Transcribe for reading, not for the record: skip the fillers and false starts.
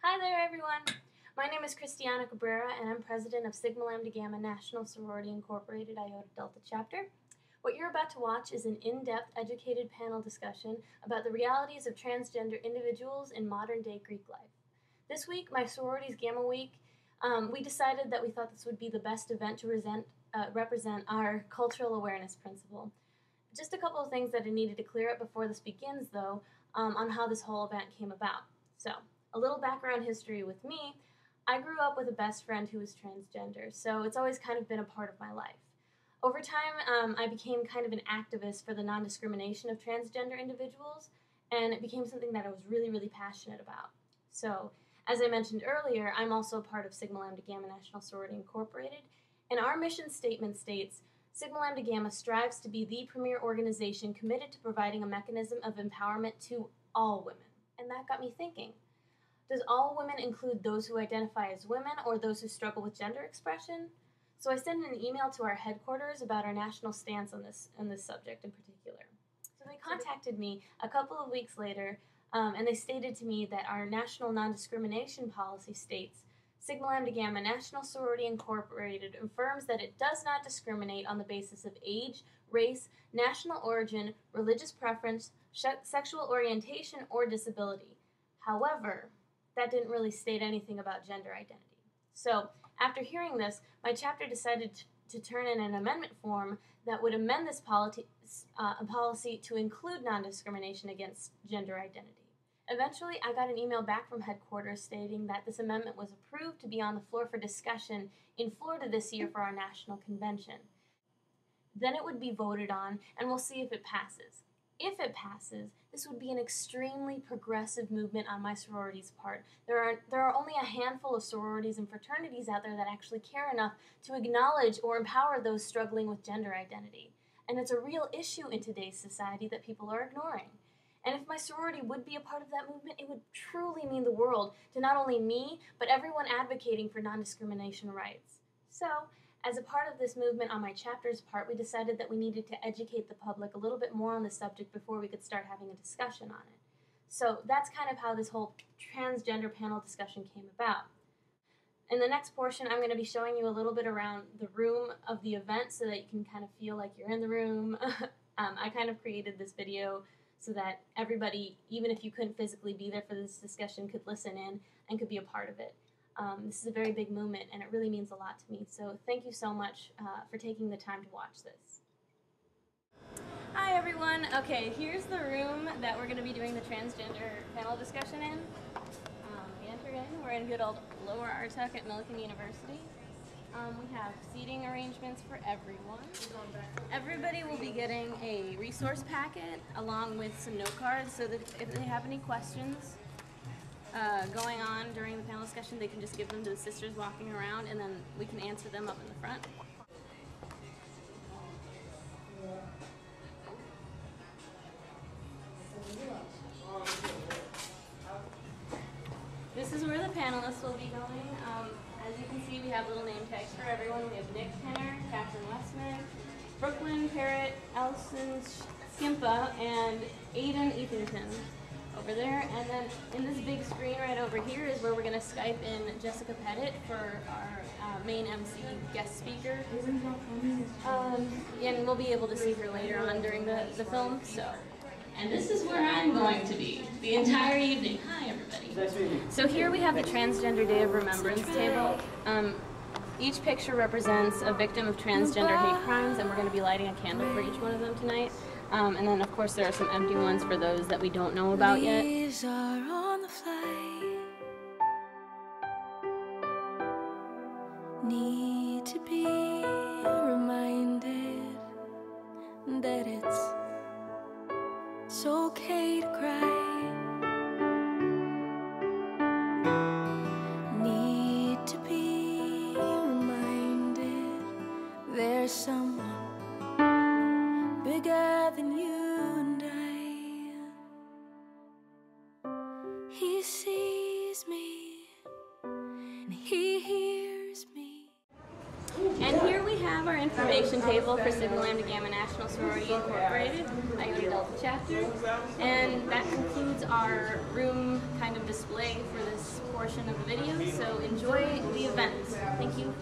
Hi there, everyone. My name is Christiana Cabrera, and I'm president of Sigma Lambda Gamma National Sorority Incorporated Iota Delta chapter. What you're about to watch is an in-depth, educated panel discussion about the realities of transgender individuals in modern-day Greek life. This week, my sorority's Gamma Week, we decided that we thought this would be the best event to represent our cultural awareness principle. Just a couple of things that I needed to clear up before this begins, though, on how this whole event came about. So, a little background history with me. I grew up with a best friend who was transgender, so it's always kind of been a part of my life. Over time, I became kind of an activist for the non-discrimination of transgender individuals, and it became something that I was really, really passionate about. So, as I mentioned earlier, I'm also a part of Sigma Lambda Gamma National Sorority Incorporated, and our mission statement states, Sigma Lambda Gamma strives to be the premier organization committed to providing a mechanism of empowerment to all women. And that got me thinking. Does all women include those who identify as women or those who struggle with gender expression? So I sent an email to our headquarters about our national stance on this subject in particular. So they contacted me a couple of weeks later, and they stated to me that our national non-discrimination policy states, Sigma Lambda Gamma National Sorority Incorporated affirms that it does not discriminate on the basis of age, race, national origin, religious preference, sexual orientation, or disability. However, that didn't really state anything about gender identity. So, after hearing this, my chapter decided to turn in an amendment form that would amend this policy to include non-discrimination against gender identity. Eventually, I got an email back from headquarters stating that this amendment was approved to be on the floor for discussion in Florida this year for our national convention. Then it would be voted on, and we'll see if it passes. If it passes, this would be an extremely progressive movement on my sorority's part. There are only a handful of sororities and fraternities out there that actually care enough to acknowledge or empower those struggling with gender identity. And it's a real issue in today's society that people are ignoring. And if my sorority would be a part of that movement, it would truly mean the world to not only me, but everyone advocating for non-discrimination rights. So, as a part of this movement on my chapter's part, we decided that we needed to educate the public a little bit more on the subject before we could start having a discussion on it. So that's kind of how this whole transgender panel discussion came about. In the next portion, I'm going to be showing you a little bit around the room of the event so that you can kind of feel like you're in the room. I kind of created this video so that everybody, even if you couldn't physically be there for this discussion, could listen in and could be a part of it. This is a very big movement, and it really means a lot to me. So thank you so much for taking the time to watch this. Hi, everyone. Okay, here's the room that we're going to be doing the transgender panel discussion in. We enter in. We're in good old Lower Artuck at Millikin University. We have seating arrangements for everyone. Everybody will be getting a resource packet along with some note cards so that if they have any questions going on during the panel discussion, they can just give them to the sisters walking around, and then we can answer them up in the front. This is where the panelists will be going. As you can see, we have little name tags for everyone. We have Nick Penner, Catherine Westman, Brooklyn Parrott, Allison Skimpa, and Aiden Etherington over there. And then in this big screen right over here is where we're going to Skype in Jessica Pettit for our main MC guest speaker. And we'll be able to see her later on during the film. And this is where I'm going to be the entire evening. Hi, everybody. So here we have the Transgender Day of Remembrance table. Each picture represents a victim of transgender hate crimes, and we're going to be lighting a candle for each one of them tonight. And then, of course, there are some empty ones for those that we don't know about yet. Leaves are on the fly. Need to be reminded that it's okay to cry. Need to be reminded there's someone bigger than you and I. He sees me and he hears me. And here we have our information table for Sigma Lambda Gamma National Sorority Incorporated, Iota Delta chapter. And that concludes our room kind of display for this portion portion of the video, so enjoy the event. Thank you.